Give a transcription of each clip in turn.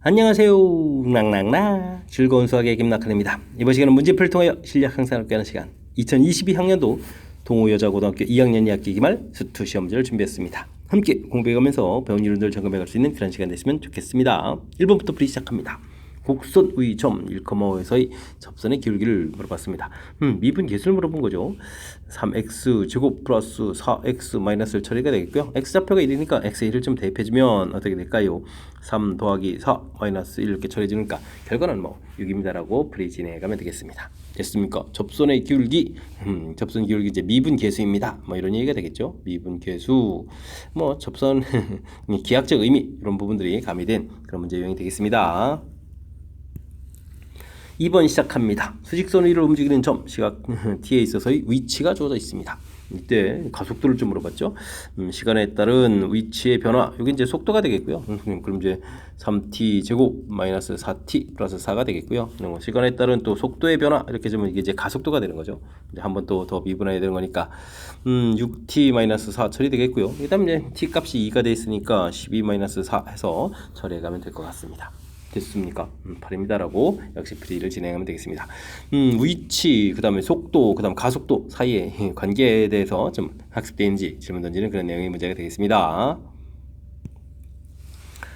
안녕하세요. 낭낭나 즐거운 수학의 김낙헌입니다. 이번 시간은 문제풀이를 통하여 실력 향상을 하는 시간 2022학년도 동호여자고등학교 2학년 2학기 기말 수투 시험 문제를 준비했습니다. 함께 공부해가면서 배운 이론들을 점검해갈 수 있는 그런 시간 됐으면 좋겠습니다. 1번부터 풀이 시작합니다. 곡선의 점 1,5에서의 접선의 기울기를 물어봤습니다. 미분 계수를 물어본 거죠. 3x 제곱 플러스 4x 마이너스 처리가 되겠고요. x좌표가 1이니까 x에 1을 좀 대입해주면 어떻게 될까요? 3 더하기 4 마이너스 1 이렇게 처리해주니까 결과는 6입니다라고 풀이 진행해가면 되겠습니다. 됐습니까? 접선의 기울기, 접선 기울기 이제 미분 계수입니다. 이런 얘기가 되겠죠. 미분 계수, 접선 기하학적 의미 이런 부분들이 가미된 그런 문제 유형이 되겠습니다. 2번 시작합니다. 수직선 위를 움직이는 점, 시각 t에 있어서의 위치가 주어져 있습니다. 이때 가속도를 좀 물어봤죠. 시간에 따른 위치의 변화, 여기 이제 속도가 되겠고요. 그럼 이제 3t 제곱 마이너스 4t 플러스 4가 되겠고요. 시간에 따른 또 속도의 변화 이렇게 주면 이게 이제 가속도가 되는 거죠. 이제 한 번 또 더 미분해야 되는 거니까 6t 마이너스 4 처리되겠고요. 그다음 이제 t 값이 2가 돼 있으니까 12 마이너스 4 해서 처리해 가면 될 것 같습니다. 됐습니까? 8입니다라고 역시 풀이를 진행하면 되겠습니다. 위치, 그 다음에 속도, 그 다음 가속도 사이의 관계에 대해서 좀 학습되는지 질문 던지는 그런 내용의 문제가 되겠습니다.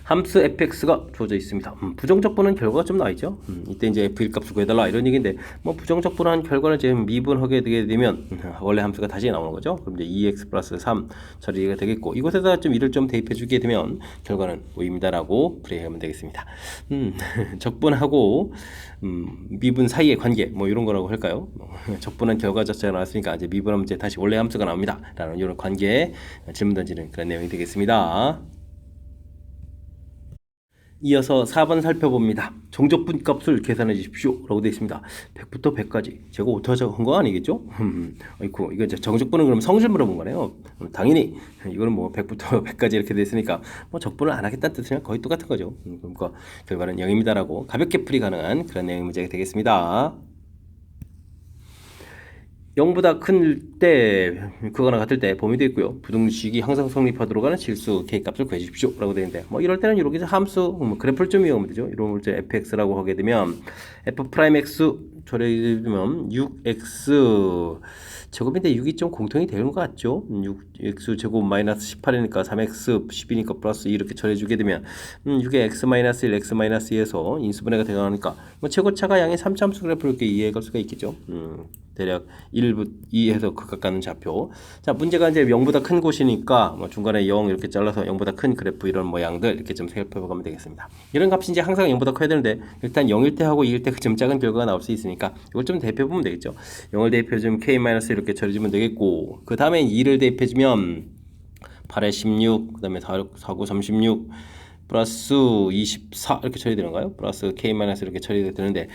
함수 fx가 주어져 있습니다. 부정적 분한 결과가 좀 나와있죠. 이때 이제 f1 값을 구해달라 이런 얘기인데 부정적 분한 결과를 이제 미분하게 되게 되면 원래 함수가 다시 나오는 거죠. 그럼 이제 2x 플러스 3 처리가 되겠고 이곳에다 좀 1을 좀 대입해 주게 되면 결과는 5입니다라고 풀이하면 되겠습니다. 적분하고 미분 사이의 관계 이런 거라고 할까요? 적분한 결과 자체가 나왔으니까 이제 미분하면 이제 다시 원래 함수가 나옵니다. 라는 이런 관계 질문 던지는 그런 내용이 되겠습니다. 이어서 4번 살펴봅니다. 정적분 값을 계산해 주십시오 라고 되어 있습니다. 100부터 100까지 제가 오타자 한 거 아니겠죠? 아이고 이거 이제 정적분은 그럼 성질 물어본 거네요. 당연히 이거는 100부터 100까지 이렇게 되어 있으니까 적분을 안 하겠다는 뜻이랑 거의 똑같은 거죠. 그러니까 결과는 0입니다 라고 가볍게 풀이 가능한 그런 내용의 문제가 되겠습니다. 0보다 큰 때, 그거나 같을 때 범위 되어 있고요. 부등식이 항상 성립하도록 하는 실수 K값을 구해주십시오 라고 되어 있는데 이럴 때는 이렇게 함수 그래프를 좀 이용하면 되죠. 이런 걸 이제 fx라고 하게 되면 f'x 처리되면 6x 제곱인데 6이 좀 공통이 되는 것 같죠. 6x 제곱 마이너스 18이니까 3x 10이니까 플러스 2 이렇게 처리해주게 되면 6의 x 마이너스 1 x 마이너스 2에서 인수분해가 되어가니까 최고차가 양의 3차함수 그래프를 이렇게 이해할 수가 있겠죠. 대략 1부터 2에서 극각 가는 좌표. 자, 문제가 이제 0보다 큰 곳이니까 중간에 0 이렇게 잘라서 0보다 큰 그래프 이런 모양들 이렇게 좀 살펴보면 되겠습니다. 이런 값이 이제 항상 0보다 커야 되는데 일단 0일 때 하고 2일 때 좀 작은 결과가 나올 수 있으니까 이걸 좀 대입해보면 되겠죠. 0을 대입해주면 k- 이렇게 처리해주면 되겠고 그 다음에 2를 대입해주면 8에 16, 그 다음에 4, 9, 36 플러스 24 이렇게 처리되는가요? 플러스 k- 이렇게 처리가 되는데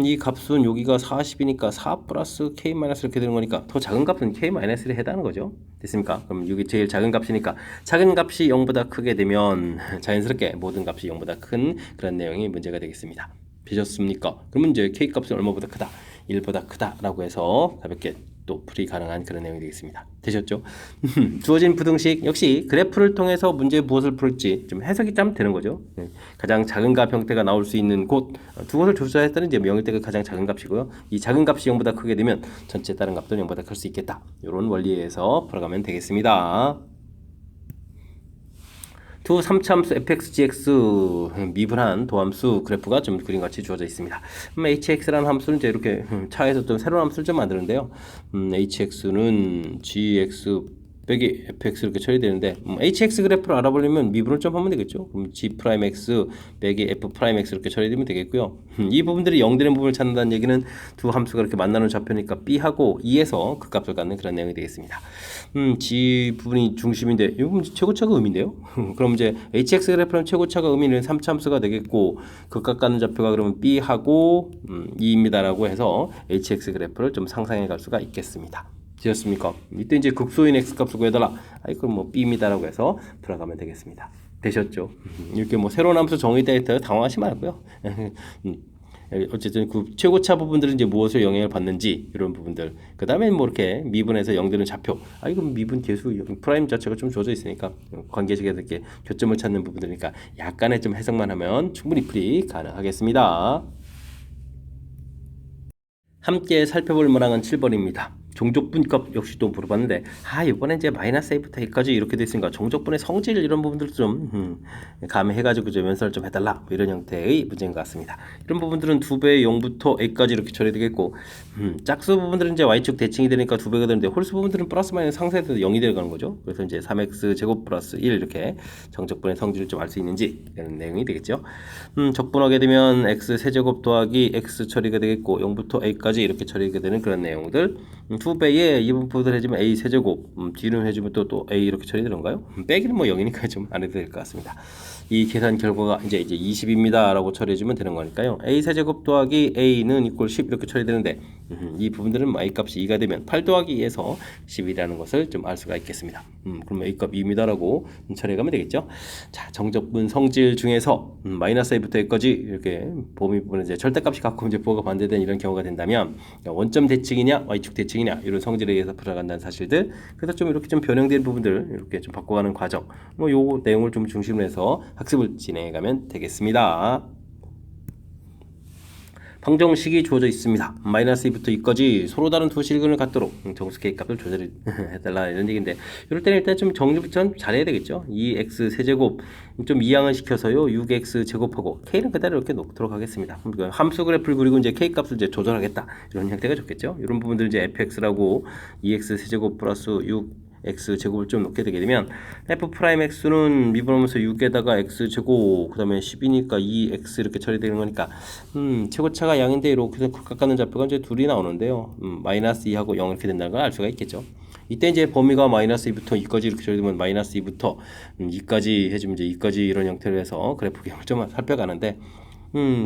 이 값은 여기가 40이니까 4 플러스 k- 이렇게 되는 거니까 더 작은 값은 k-를 해다는 거죠. 됐습니까? 그럼 여기 제일 작은 값이니까 작은 값이 0보다 크게 되면 자연스럽게 모든 값이 0보다 큰 그런 내용이 문제가 되겠습니다. 되셨습니까? 그러면 이제 k 값은 얼마보다 크다? 1보다 크다라고 해서 가볍게 또 풀이 가능한 그런 내용이 되겠습니다. 되셨죠? 주어진 부등식 역시 그래프를 통해서 문제 무엇을 풀지 좀 해석이 좀 되는 거죠. 가장 작은 값 형태가 나올 수 있는 곳 두 곳을 조사했더니 이제 0일 때가 가장 작은 값이고요. 이 작은 값이 0보다 크게 되면 전체 다른 값도 0보다 클 수 있겠다. 이런 원리에서 풀어가면 되겠습니다. 두 3차함수 fx, gx 미분한 도함수 그래프가 좀 그림같이 주어져 있습니다. hx라는 함수는 이제 이렇게 차에서 좀 새로운 함수를 좀 만드는데요. hx는 gx 빼기 fx 이렇게 처리되는데 hx 그래프를 알아보려면 미분을 좀 하면 되겠죠. 그럼 g'x 빼기 f'x 이렇게 처리되면 되겠고요. 이 부분들이 0 되는 부분을 찾는다는 얘기는 두 함수가 이렇게 만나는 좌표니까 b하고 2에서 그 값을 갖는 그런 내용이 되겠습니다. g 부분이 중심인데 이건 최고차가 의미인데요. 그럼 이제 hx 그래프는 최고차가 의미는 3차 함수가 되겠고 극각 갖는 좌표가 그러면 b하고 2입니다라고 해서 hx 그래프를 좀 상상해 갈 수가 있겠습니다. 되셨습니까? 이때 이제 극소인 x값을 구해달라. 그럼 b입니다라고 해서 들어가면 되겠습니다. 되셨죠? 이렇게 새로운 함수 정의되어 당황하지 말고요. 어쨌든 그 최고차 부분들은 이제 무엇을 영향을 받는지 이런 부분들. 그 다음에 뭐 이렇게 미분에서 0되는 좌표. 이거 미분 계수 프라임 자체가 좀 주어져 있으니까 관계식에서 이렇게 교점을 찾는 부분들이니까 약간의 좀 해석만 하면 충분히 풀이 가능하겠습니다. 함께 살펴볼 문항은 7번입니다. 종족분값 역시 또 물어봤는데 이번에 이제 마이너스 a부터 a까지 이렇게 돼 있으니까 종족분의 성질 이런 부분들도 좀 가미해가지고 좀 연설을 좀 해달라 뭐 이런 형태의 문제인 것 같습니다. 이런 부분들은 2배의 0부터 a까지 이렇게 처리되겠고 짝수 부분들은 이제 y축 대칭이 되니까 2배가 되는데 홀수 부분들은 플러스 마이너스 상쇄돼서 0이 되어가는 거죠. 그래서 이제 3x 제곱 플러스 1 이렇게 정적분의 성질을 좀 알 수 있는지 이런 내용이 되겠죠. 적분하게 되면 x 세제곱 더하기 x 처리가 되겠고 0부터 a까지 이렇게 처리가 되는 그런 내용들. 2배에 이분법을 해주면 a 세제곱 뒤는 해주면 또 a 이렇게 처리되는가요? 빼기는 뭐 0이니까 좀 안 해도 될 것 같습니다. 이 계산 결과가 이제 20입니다 라고 처리해주면 되는 거니까요. a 세제곱 더하기 a는 이꼴 10 이렇게 처리되는데 이 부분들은 a 값이 2가 되면 8 더하기 2에서 10이라는 것을 좀 알 수가 있겠습니다. 그럼 a 값 2입니다 라고 처리해가면 되겠죠. 자, 정적분 성질 중에서 마이너스 a부터 a까지 이렇게 범위 부분은 이제 절대값이 같고 이제 부호가 반대된 이런 경우가 된다면 원점 대칭이냐 y축 대칭이냐 이런 성질에 의해서 풀어간다는 사실들. 그래서 좀 이렇게 좀 변형된 부분들 이렇게 좀 바꿔가는 과정. 요 내용을 좀 중심으로 해서 학습을 진행해가면 되겠습니다. 방정식이 주어져 있습니다. 마이너스 2부터 2까지 서로 다른 두 실근을 갖도록 정수 K 값을 조절해달라 이런 얘기인데 이럴 때는 일단 좀 정리부터 잘해야 되겠죠. 2x 세제곱 좀 이항을 시켜서요 6x 제곱하고 K는 그대로 이렇게 놓도록 하겠습니다. 함수 그래프를 그리고 이제 K 값을 이제 조절하겠다 이런 형태가 좋겠죠. 이런 부분들 이제 fx라고 2x 세제곱 플러스 6 x 제곱을 좀 놓게 되게 되면 f 프라임 x는 미분하면서 6에다가 x 제곱 그다음에 10이니까 2x 이렇게 처리되는 거니까 최고차가 양인데 이렇게 깎아는 좌표가 이제 둘이 나오는데요. 마이너스 2하고 0 이렇게 된다는 걸 알 수가 있겠죠. 이때 이제 범위가 마이너스 2부터 2까지 이렇게 처리되면 마이너스 2부터 2까지 해주면 이제 2까지 이런 형태로 해서 그래프 개형을 좀 살펴가는데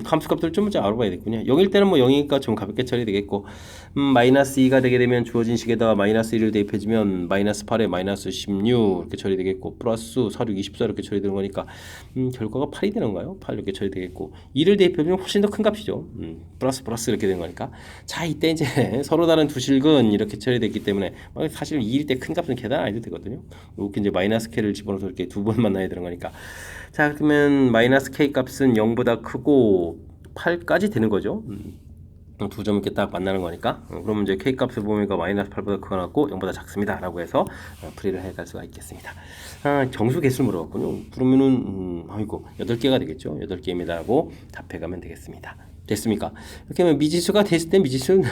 함수값들을 좀 알아봐야겠군요. 0일 때는 뭐 0이니까 좀 가볍게 처리되겠고 마이너스 2가 되게 되면 주어진 식에다가 마이너스 1을 대입해주면 마이너스 8에 마이너스 16 이렇게 처리되겠고 플러스 4, 6, 24 이렇게 처리되는 거니까 결과가 8이 되는가요? 8 이렇게 처리되겠고 2를 대입해주면 훨씬 더 큰 값이죠. 플러스 이렇게 되는 거니까 자 이때 이제 서로 다른 두 실근 이렇게 처리됐기 때문에 사실 2일 때 큰 값은 계산 안 해도 되거든요. 이렇게 이제 마이너스 k를 집어넣어서 이렇게 두 번 만나야 되는 거니까 자 그러면 마이너스 k 값은 0보다 크고 8까지 되는 거죠. 두 점 이렇게 딱 만나는 거니까 그러면 이제 k 값의 범위가 마이너스 8보다 크거나 0보다 작습니다 라고 해서 풀이를 해갈 수가 있겠습니다. 정수 개수를 물어봤군요. 그러면은 아이고 8개가 되겠죠. 8개입니다 라고 답해가면 되겠습니다. 됐습니까? 이렇게 하면 미지수가 됐을 때 미지수는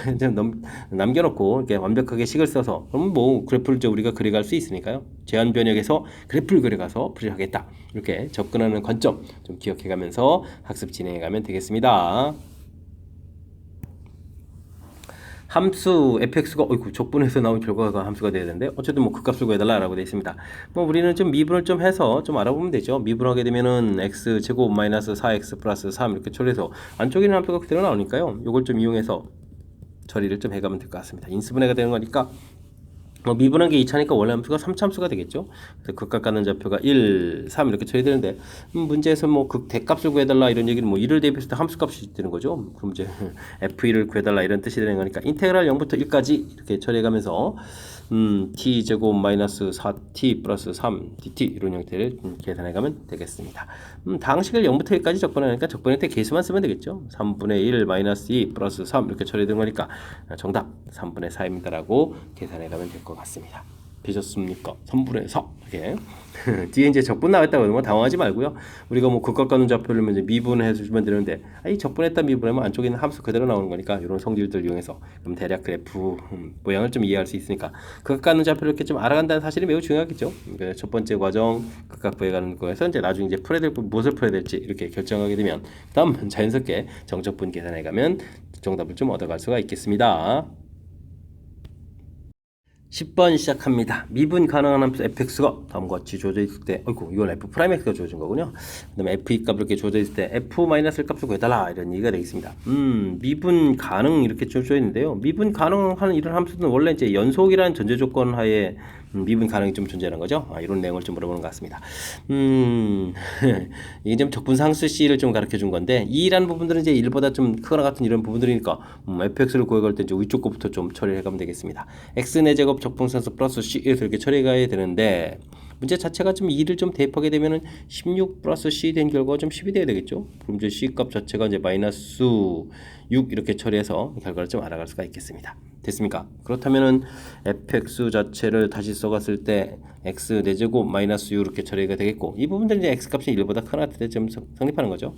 남겨놓고 이렇게 완벽하게 식을 써서 그러면 뭐 그래프를 이제 우리가 그려갈 수 있으니까요. 제한 변역에서 그래프를 그려가서 풀이를 하겠다. 이렇게 접근하는 관점 좀 기억해가면서 학습 진행해가면 되겠습니다. 함수 fx가 적분해서 나온 결과가 함수가 돼야 되는데 어쨌든 뭐 그 값을 구해달라라고 되어 있습니다. 뭐 우리는 좀 미분을 좀 해서 좀 알아보면 되죠. 미분하게 되면은 x 제곱 마이너스 4x 플러스 3 이렇게 처리해서 안쪽에 있는 함수가 그대로 나오니까요. 이걸 좀 이용해서 처리를 좀 해가면 될 것 같습니다. 인수분해가 되는 거니까 미분한 게 2차니까 원래 함수가 3차함수가 되겠죠. 그래서 극값 갖는 좌표가 1, 3 이렇게 처리되는데 문제에서 뭐 극 대값을 구해달라 이런 얘기는 뭐 1을 대입했을 때 함수값이 되는 거죠. 그럼 이제 f1을 구해달라 이런 뜻이 되는 거니까 인테그랄 0부터 1까지 이렇게 처리해가면서 t 제곱 마이너스 4t 플러스 3 dt 이런 형태를 계산해가면 되겠습니다. 당식을 0부터 1까지 적분하니까 적분할 때 계수만 쓰면 되겠죠. 3분의 1 마이너스 2 플러스 3 이렇게 처리되는 거니까 정답 3분의 4입니다 라고 계산해가면 될 것 같습니다. 되셨습니까? 3분의 4 이렇게 뒤에 이제 적분 나왔다고 하는 거 당황하지 말고요. 우리가 뭐 극과 가는 좌표를 이제 미분해 주면 되는데 이 적분했다 미분하면 안쪽에 있는 함수 그대로 나오는 거니까 이런 성질들 이용해서 그럼 대략 그래프 모양을 좀 이해할 수 있으니까 극과 가는 좌표를 이렇게 좀 알아간다는 사실이 매우 중요하겠죠. 그러니까 첫 번째 과정 극과 구해가는 거에서 이제 나중에 이제 풀어야 될 무엇을 풀어야 될지 이렇게 결정하게 되면 다음 자연스럽게 정적분 계산해 가면 정답을 좀 얻어갈 수가 있겠습니다. 10번 시작합니다. 미분 가능한 함수 fx가 다음과 같이 주어져 있을 때 이건 f 프라임 x가 주어진 거군요. 그 다음에 f 값 이렇게 주어져 있을 때 f 마이너스 값을 구해달라 이런 얘기가 되겠습니다. 미분 가능 이렇게 주어져 있는데요. 미분 가능한 이런 함수는 원래 이제 연속이라는 전제 조건 하에 미분 가능이 좀 존재하는 거죠. 이런 내용을 좀 물어보는 것 같습니다. 이게 좀 적분상수 C를 좀 가르쳐 준 건데, E라는 부분들은 이제 1보다 좀 크거나 같은 이런 부분들이니까, fx를 구해갈 때 이제 위쪽 것부터 좀 처리를 해가면 되겠습니다. x의 제곱 적분상수 플러스 C 이렇게 처리가 되는데, 문제 자체가 좀 2를 좀 대입하게 되면은 16 플러스 C 된 결과가 좀 10이 돼야 되겠죠. 그럼 이제 C 값 자체가 이제 마이너스 6 이렇게 처리해서 결과를 좀 알아갈 수가 있겠습니다. 됐습니까? 그렇다면은 fx 자체를 다시 써갔을 때 x 4제곱 마이너스 6 이렇게 처리가 되겠고, 이 부분들은 이제 x 값이 1보다 크나 같을 때 좀 성립하는 거죠.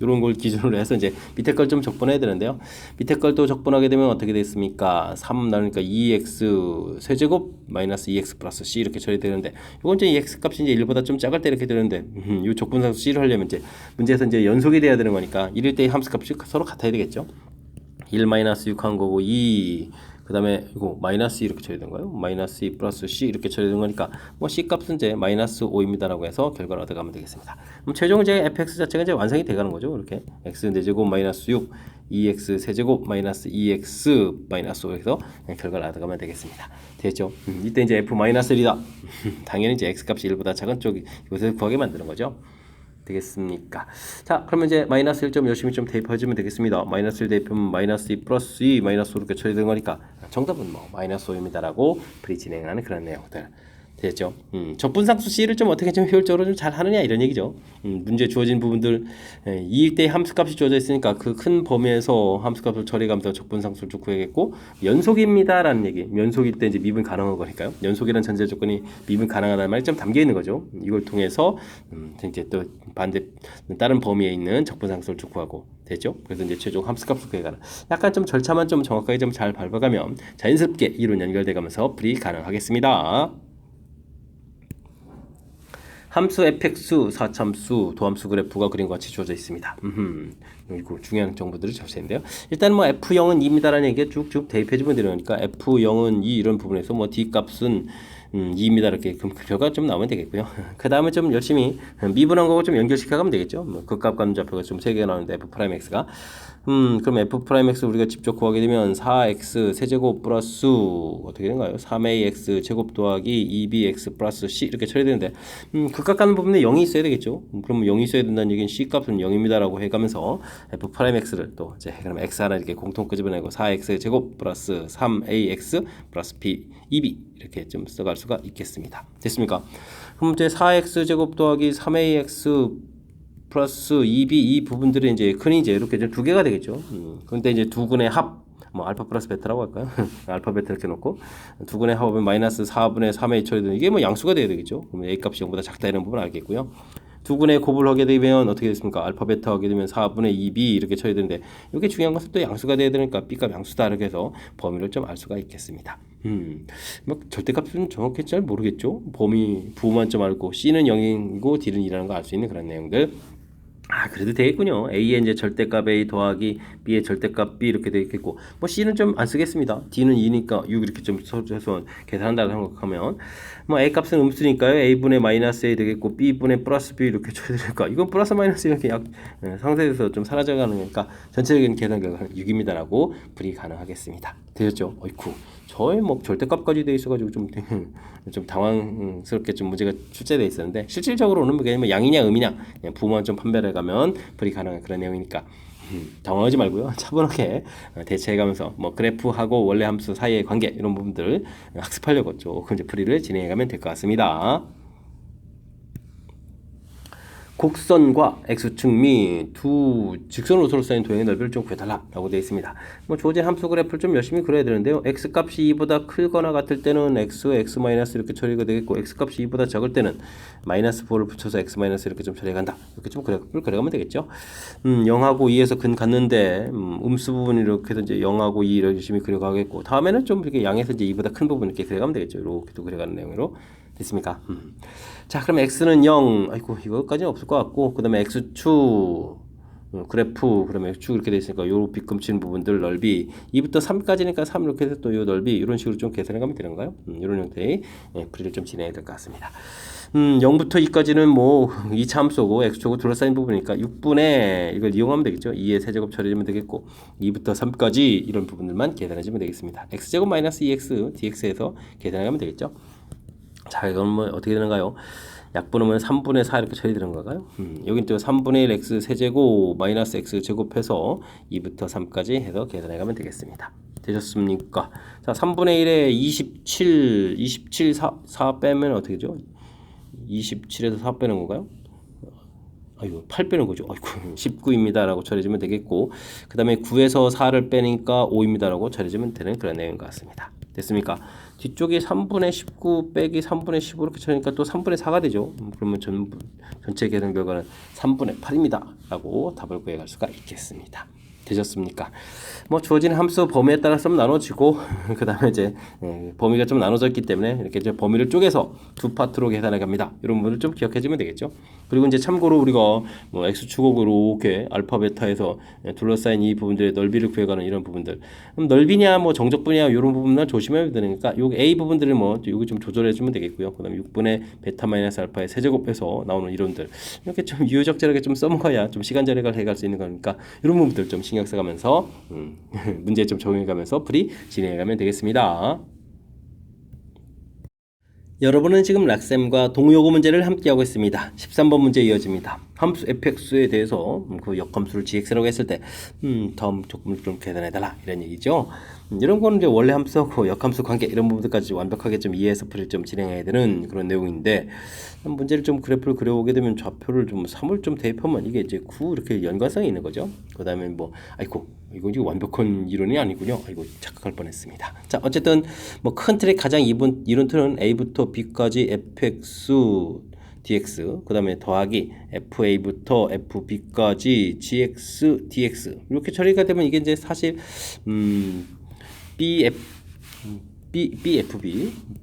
이런 걸 기준으로 해서 이제 밑에 걸 좀 적분해야 되는데요. 밑에 걸 또 적분하게 되면 어떻게 됐습니까? 3 나누니까 2x 세제곱 마이너스 2x 플러스 c 이렇게 처리되는데, 이건 이제 x 값이 이제 1보다 좀 작을 때 이렇게 되는데, 이 적분상수 c를 하려면 이제 문제에서 이제 연속이 돼야 되는 거니까 1일 때 함수 값이 서로 같아야 되겠죠. 1 마이너스 6 한 거고 2 그 다음에 이거 마이너스 이렇게 처리된 거예요. 마이너스 2 플러스 C 이렇게 처리된 거니까 뭐 C 값은 이제 마이너스 5입니다 라고 해서 결과를 얻어가면 되겠습니다. 그럼 최종 이제 fx 자체가 이제 완성이 돼가는 거죠. 이렇게 x 4제곱 마이너스 6 2x 세제곱 마이너스 2x 마이너스 5에서 결과를 얻어가면 되겠습니다. 됐죠? 이때 이제 f 마이너스 1이다. 당연히 이제 x 값이 1보다 작은 쪽이 이것을 구하게 만드는 거죠. 되겠습니까? 자, 그러면 이제 마이너스 1점 열심히 좀 대입해주면 되겠습니다. 마이너스 1 대입하면 마이너스 2 플러스 2 마이너스 5 이렇게 처리된 거니까 정답은 뭐 마이너스 5입니다라고 풀이 진행하는 그런 내용들 됐죠. 적분상수 C를 좀 어떻게 좀 효율적으로 좀 잘 하느냐 이런 얘기죠. 문제 주어진 부분들 2일 때 함수값이 주어져 있으니까 그 큰 범위에서 함수값을 처리하면서 적분상수를 쭉 구해야겠고, 연속입니다라는 얘기. 연속일 때 이제 미분 가능한 거니까요. 연속이라는 전제 조건이 미분 가능하다는 말이 좀 담겨 있는 거죠. 이걸 통해서 이제 또 반대 다른 범위에 있는 적분상수를 쭉 구하고 됐죠. 그래서 이제 최종 함수값을 구해가는 약간 좀 절차만 좀 정확하게 좀 잘 밟아가면 자연스럽게 이론 연결돼가면서 풀이 가능하겠습니다. 함수 fx 사참수 도함수 그래프가 그림과 같이 주어져 있습니다. 이거 중요한 정보들을 접수했는데요. 일단 뭐 f0은 2입니다라는 얘기가 쭉쭉 대입해주면 되니까 f0은 2 이런 부분에서 뭐 d 값은 2입니다 이렇게 그럼 결과가 좀 나오면 되겠고요. 그 다음에 좀 열심히 미분한 거고 좀 연결시켜가면 되겠죠. 뭐 극값 관좌표가 좀 3개가 나오는데 f'x가 그럼 f'x 우리가 직접 구하게 되면 4x 세제곱 플러스 어떻게 된가요? 3ax 제곱 더하기 2bx 플러스 c 이렇게 처리되는데 극값 가는 부분에 0이 있어야 되겠죠. 그러면 0이 있어야 된다는 얘기는 c 값은 0입니다 라고 해가면서 f'x를 또 이제 그럼 x 하나 이렇게 공통 끄집어내고 4x 제곱 플러스 3ax 플러스 b 2b 이렇게 좀 써갈 수가 있겠습니다. 됐습니까? 그럼 이제 4x 제곱 더하기 3ax 플러스 2b 이 부분들이 이제 흔히 이제 이렇게 두 개가 되겠죠. 그런데 이제 두 근의 합, 뭐 알파 플러스 베타라고 할까요? 알파 베타 이렇게 놓고 두 근의 합은 마이너스 4분의 3a 처리되는 이게 뭐 양수가 돼야 되겠죠. 그럼 a 값이 0보다 작다 이런 부분 알겠고요. 두 근의 곱을 하게 되면 어떻게 됐습니까? 알파 베타 하게 되면 4분의 2b 이렇게 처리되는데 이게 중요한 것은 또 양수가 돼야 되니까 b값 양수다 이렇게 해서 범위를 좀 알 수가 있겠습니다. 뭐 절대값은 정확히 잘 모르겠죠. 범위 부호만 좀 알고 c는 0이고 d는 2라는 거 알 수 있는 그런 내용들. 그래도 되겠군요. A의 이제 절대값 A 더하기 B의 절대값 B 이렇게 되겠고, 뭐 C는 좀 안 쓰겠습니다. D는 2니까 6 이렇게 좀 해서 계산한다고 생각하면, 뭐 A 값은 음수니까요. A분의 마이너스 A 되겠고, B분의 플러스 B 이렇게 줘야 되니까, 이건 플러스 마이너스 이렇게 상세에서 좀 사라져가는 거니까, 전체적인 계산 결과는 6입니다라고 풀이 가능하겠습니다. 되셨죠? 어이쿠. 저의 뭐 절대값까지 돼 있어가지고 좀 당황스럽게 좀 문제가 출제돼 있었는데 실질적으로는 뭐 양이냐 음이냐 그냥 부호만 좀 판별해가면 풀이 가능한 그런 내용이니까 당황하지 말고요. 차분하게 대처해가면서 뭐 그래프하고 원래 함수 사이의 관계 이런 부분들 학습하려고 조금 이제 풀이를 진행해가면 될 것 같습니다. 곡선과 x축 및 두 직선으로 둘러싸인 도형의 넓이를 좀 구해달라라고 되어 있습니다. 뭐 주어진 함수 그래프를 좀 열심히 그려야 되는데요. x값이 2보다 크거나 같을 때는 x, x 마이너스 이렇게 처리가 되겠고 x값이 2보다 작을 때는 마이너스 4를 붙여서 x 마이너스 이렇게 좀 처리간다. 이렇게 좀 그래프를 그려가면 되겠죠. 0하고 2에서 근 갔는데 음수 부분 이렇게 해서 이제 0하고 2 이렇게 열심히 그려가겠고 다음에는 좀 이렇게 양에서 이제 2보다 큰 부분 이렇게 그려가면 되겠죠. 이렇게 또 그려가는 내용으로 됐습니까? 자, 그럼 x는 0. 아이고, 이거까지는 없을 것 같고, 그 다음에 x축, 그래프, 그다음에 x축 이렇게 돼 있으니까 요 빗금치는 부분들 넓이 2부터 3까지니까 3 이렇게 해서 또 요 넓이 이런 식으로 좀 계산해 가면 되는 거예요. 이런 형태의 풀이를 좀 진행해야 될 것 같습니다. 0부터 2까지는 뭐 2차 함수고 x축으로 둘러싸인 부분이니까 6분의 이걸 이용하면 되겠죠. 2의 세제곱 처리하면 되겠고 2부터 3까지 이런 부분들만 계산해 주면 되겠습니다. x제곱 마이너스 2x dx에서 계산해 가면 되겠죠. 자, 이건 뭐 어떻게 되는가요? 약분하면 3분의 4 이렇게 처리되는 건가요? 여긴 또 3분의 1 x 세제곱 마이너스 x 제곱해서 2부터 3까지 해서 계산해 가면 되겠습니다. 되셨습니까? 자, 3분의 1에 27, 4 빼면 어떻게 되죠? 27에서 4 빼는 건가요? 아이고 8 빼는 거죠. 아이고 19입니다 라고 처리해주면 되겠고, 그 다음에 9에서 4를 빼니까 5입니다 라고 처리해주면 되는 그런 내용인 것 같습니다. 됐습니까? 뒤쪽에 3분의 19 빼기 3분의 15 이렇게 처리니까 또 3분의 4가 되죠. 그러면 전체 계산 결과는 3분의 8입니다 라고 답을 구해갈 수가 있겠습니다. 되셨습니까? 뭐 주어진 함수 범위에 따라서 나눠지고 그 다음에 이제 범위가 좀 나눠졌기 때문에 이렇게 이제 범위를 쪼개서 두 파트로 계산해 갑니다. 이런 부분을 좀 기억해 주면 되겠죠. 그리고 이제 참고로 우리가 뭐 x축으로 이렇게 알파 베타에서 둘러싸인 이 부분들의 넓이를 구해가는 이런 부분들, 그럼 넓이냐 뭐 정적분이냐 이런 부분만 조심해야 되니까 요 A 부분들을 뭐 여기 좀 조절해 주면 되겠고요. 그다음에 6분의 베타 마이너스 알파의 세제곱해서 나오는 이론들 이렇게 좀 유효적절하게 좀 써먹어야 좀 시간 절약을 해갈 수 있는 거니까 이런 부분들 좀 신경 써가면서 문제 좀 적용해가면서 풀이 진행해가면 되겠습니다. 여러분은 지금 락쌤과 동요고 문제를 함께하고 있습니다. 13번 문제 이어집니다. 함수 fx에 대해서 그 역함수를 gx라고 했을 때 다음 조건을 좀 계산해달라 이런 얘기죠. 이런 거는 이제 원래 함수하고 역함수 관계 이런 부분들까지 완벽하게 좀 이해해서 풀이를 좀 진행해야 되는 그런 내용인데, 문제를 좀 그래프를 그려오게 되면 좌표를 좀 3을 좀 대입하면 이게 이제 9 이렇게 연관성이 있는 거죠. 그 다음에 뭐 아이고 이거 지금 완벽한 이론이 아니군요. 아이고 착각할 뻔했습니다. 자, 어쨌든 뭐 큰 틀의 가장 이론 틀은 a부터 b까지 fx dx, 그 다음에 더하기 fa부터 fb까지 gx dx 이렇게 처리가 되면 이게 이제 사실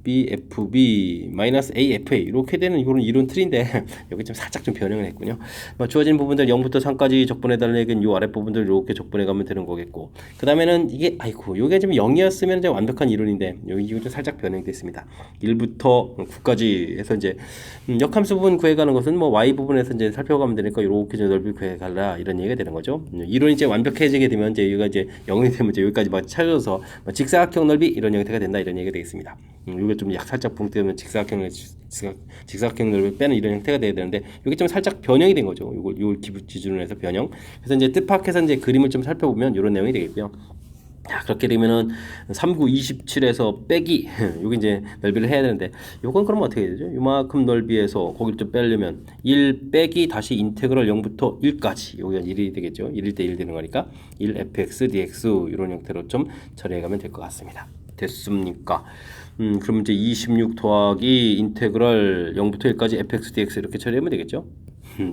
BFB 마이너스 AFA 이렇게 되는 이런 이론 틀인데 여기 좀 살짝 좀 변형을 했군요. 주어진 부분들 0부터 3까지 적분해달라는 얘기는 요 아랫 부분들 이렇게 적분해 가면 되는 거겠고, 그 다음에는 이게 아이고 요게 지금 0이었으면 이제 완벽한 이론인데 여기 이거 좀 살짝 변형됐습니다. 1부터 9까지 해서 이제 역함수 부분 구해가는 것은 뭐 Y 부분에서 이제 살펴가면 되니까 이렇게 좀 넓이 구해갈라 이런 얘기가 되는 거죠. 이론이 이제 완벽해지게 되면 이제 여기가 이제 0이 되면 이제 여기까지 막 찾아서 직사각형 넓이 이런 형태가 된다 이런 얘기가 되겠습니다. 이게 좀 살짝 붕 뜨면 직사각형 넓이 빼는 이런 형태가 돼야 되는데 여기 좀 살짝 변형이 된 거죠. 이걸 기준으로 해서 변형. 그래서 이제 뜻밖에서 이제 그림을 좀 살펴보면 이런 내용이 되겠고요. 자, 그렇게 되면은 3927에서 빼기 여기 이제 넓이를 해야 되는데 요건 그러면 어떻게 되죠? 요만큼 넓이에서 거기를 좀 빼려면 1 빼기 다시 인테그럴 0부터 1까지 여기가 1이 되겠죠. 1일 때 1 되는 거니까 1 fx dx 이런 형태로 좀 처리해 가면 될 것 같습니다. 됐습니까? 그럼 이제 26 더하기 인테그럴 0부터 1까지 fx dx 이렇게 처리하면 되겠죠?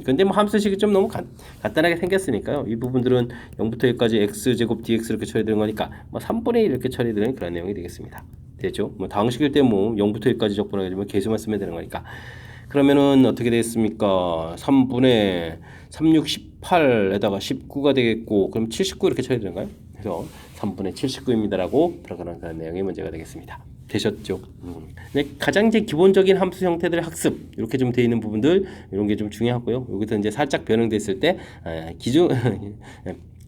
근데 뭐 함수식이 좀 너무 간단하게 생겼으니까요. 이 부분들은 0부터 1까지 x제곱 dx 이렇게 처리되는 거니까 뭐 3분의 1 이렇게 처리되는 그런 내용이 되겠습니다. 되죠? 뭐 다항식일 때 뭐 0부터 1까지 적분하게 되면 계수만 쓰면 되는 거니까. 그러면은 어떻게 되겠습니까? 3분의 3618에다가 19가 되겠고, 그럼 79 이렇게 처리되는가요? 그래서 3분의 79입니다라고 들어가는 그런 내용의 문제가 되겠습니다. 되셨죠? 네, 가장 이제 기본적인 함수 형태들의 학습 이렇게 좀 되어 있는 부분들 이런 게 좀 중요하고요. 여기서 이제 살짝 변형됐을 때 기준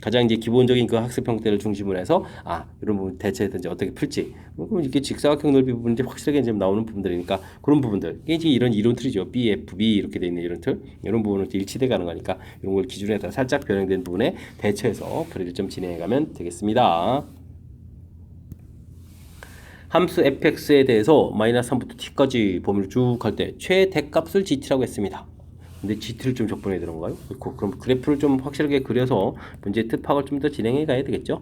가장 이제 기본적인 그 학습 형태를 중심으로 해서 이런 부분 대체해서 이제 어떻게 풀지, 그럼 이렇게 직사각형 넓이 부분이 확실하게 이제 나오는 부분들이니까 그런 부분들 이게 이제 이런 이론 틀이죠. BFB 이렇게 돼 있는 이런 틀, 이런 부분은 일치돼 가는 거니까 이런 걸 기준으로 살짝 변형된 부분에 대체해서 풀이를 좀 진행해 가면 되겠습니다. 함수 fx에 대해서 마이너스 3부터 t까지 범위를 쭉 할 때 최대값을 gt라고 했습니다. 근데 gt를 좀 적분해야 되는 건가요? 그럼 그래프를 좀 확실하게 그려서 문제 특파을 좀 더 진행해 가야 되겠죠.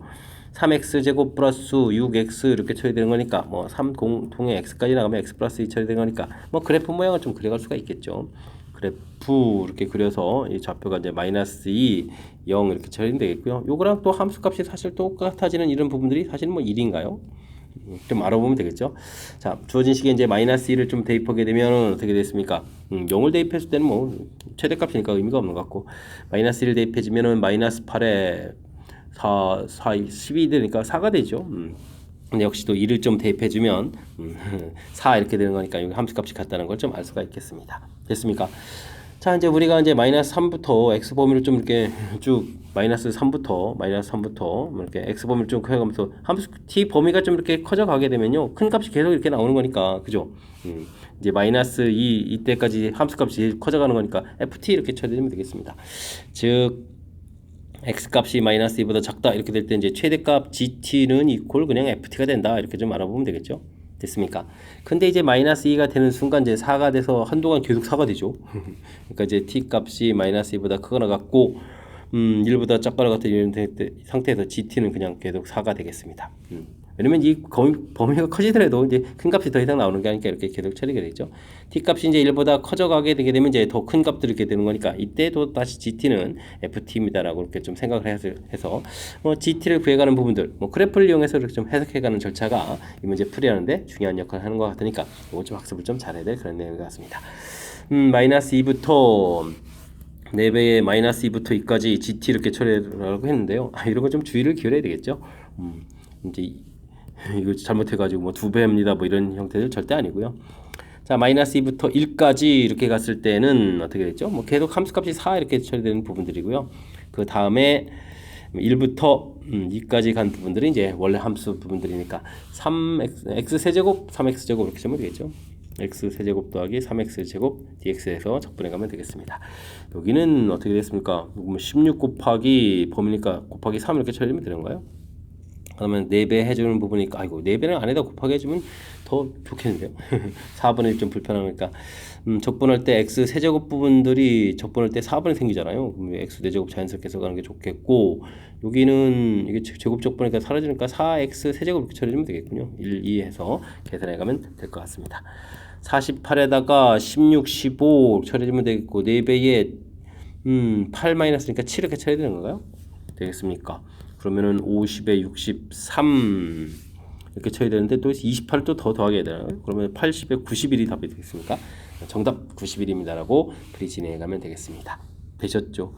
3x제곱 플러스 6x 이렇게 처리되는 거니까 뭐 3 통에 x까지 나가면 x 플러스 2 처리되는 거니까 뭐 그래프 모양을 좀 그려갈 수가 있겠죠. 그래프 이렇게 그려서 이 좌표가 이제 마이너스 2, 0 이렇게 처리되면 되겠고요. 요거랑 또 함수값이 사실 똑같아지는 이런 부분들이 사실 뭐 1인가요? 좀 알아보면 되겠죠. 자, 주어진 식에 이제 마이너스 1을 좀 대입하게 되면 어떻게 됐습니까? 0을 대입했을 때는 뭐 최대값이니까 의미가 없는 것 같고, 마이너스 1을 대입해주면은 마이너스 8에 12 되니까 4가 되죠. 근데 역시 또 1을 좀 대입해주면 4 이렇게 되는 거니까 여기 함수값이 같다는 걸 좀 알 수가 있겠습니다. 됐습니까? 자, 이제 우리가 이제 마이너스 3부터 x 범위를 좀 이렇게 쭉 마이너스 3부터 뭐 이렇게 x 범위를 좀 커가면서 함수 t 범위가 좀 이렇게 커져가게 되면요, 큰 값이 계속 이렇게 나오는 거니까, 그죠? 이제 마이너스 2 이때까지 함수 값이 커져가는 거니까 ft 이렇게 쳐내면 되겠습니다. 즉 x 값이 마이너스 2보다 작다 이렇게 될 때 이제 최대값 gt는 이퀄 그냥 ft가 된다 이렇게 좀 알아보면 되겠죠. 됐습니까? 근데 이제 마이너스 2가 되는 순간 이제 4가 돼서 한동안 계속 4가 되죠. 그러니까 이제 t 값이 마이너스 2보다 크거나 같고 1보다 작거나 같은 이런 상태에서 gt는 그냥 계속 4가 되겠습니다. 왜냐면 이 범위가 커지더라도 이제 큰 값이 더 이상 나오는 게 아니니까 이렇게 계속 처리가 되죠. t 값이 이제 1보다 커져가게 되게 되면 이제 더 큰 값들이 이렇게 되는 거니까 이때도 다시 gt는 ft입니다라고 이렇게 좀 생각을 해서 gt를 구해가는 부분들 그래프를 이용해서 이렇게 좀 해석해가는 절차가 이 문제 풀이하는데 중요한 역할을 하는 것 같으니까 이거 좀 학습을 좀 잘해야 될 그런 내용 같습니다. 마이너스 2부터 4배의 마이너스 2부터 2까지 gt 이렇게 처리하라고 했는데요. 이런 거 좀 주의를 기울여야 되겠죠. 이제 이거 잘못해가지고 뭐 2배입니다 뭐 이런 형태는 절대 아니고요. 자, 마이너스 2부터 1까지 이렇게 갔을 때는 어떻게 됐죠? 뭐 계속 함수값이 4 이렇게 처리되는 부분들이고요. 그 다음에 1부터 2까지 간 부분들이 이제 원래 함수 부분들이니까 3x 세제곱 3x 제곱 이렇게 쓰면 되겠죠. x 세제곱 더하기 3x 제곱 dx에서 적분해 가면 되겠습니다. 여기는 어떻게 됐습니까? 16 곱하기 범위니까 곱하기 3 이렇게 처리하면 되는 거예요. 그러면 4배 해주는 부분이니까 아이고 4배는 안에다 곱하기 해주면 더 좋겠는데요. 4분의 1 좀 불편하니까 적분할 때 x 세제곱 부분들이 적분할 때 4분이 생기잖아요. 그럼 x 4제곱 자연스럽게 써가는 게 좋겠고 여기는 이게 제곱 적분이니까 사라지니까 4x 세제곱 이렇게 처리하면 되겠군요. 1, 2 해서 계산해 가면 될 것 같습니다. 48에다가 16, 15 처리해주면 되겠고 4배에 8 마이너스니까 7 이렇게 처리해야 되는 건가요? 되겠습니까? 그러면은 50에 63 이렇게 쳐야 되는데 또 28을 또 더 더하게 해야 되나요? 그러면 80에 91이 답이 되겠습니까? 정답 91입니다라고 풀이 진행해 가면 되겠습니다. 되셨죠?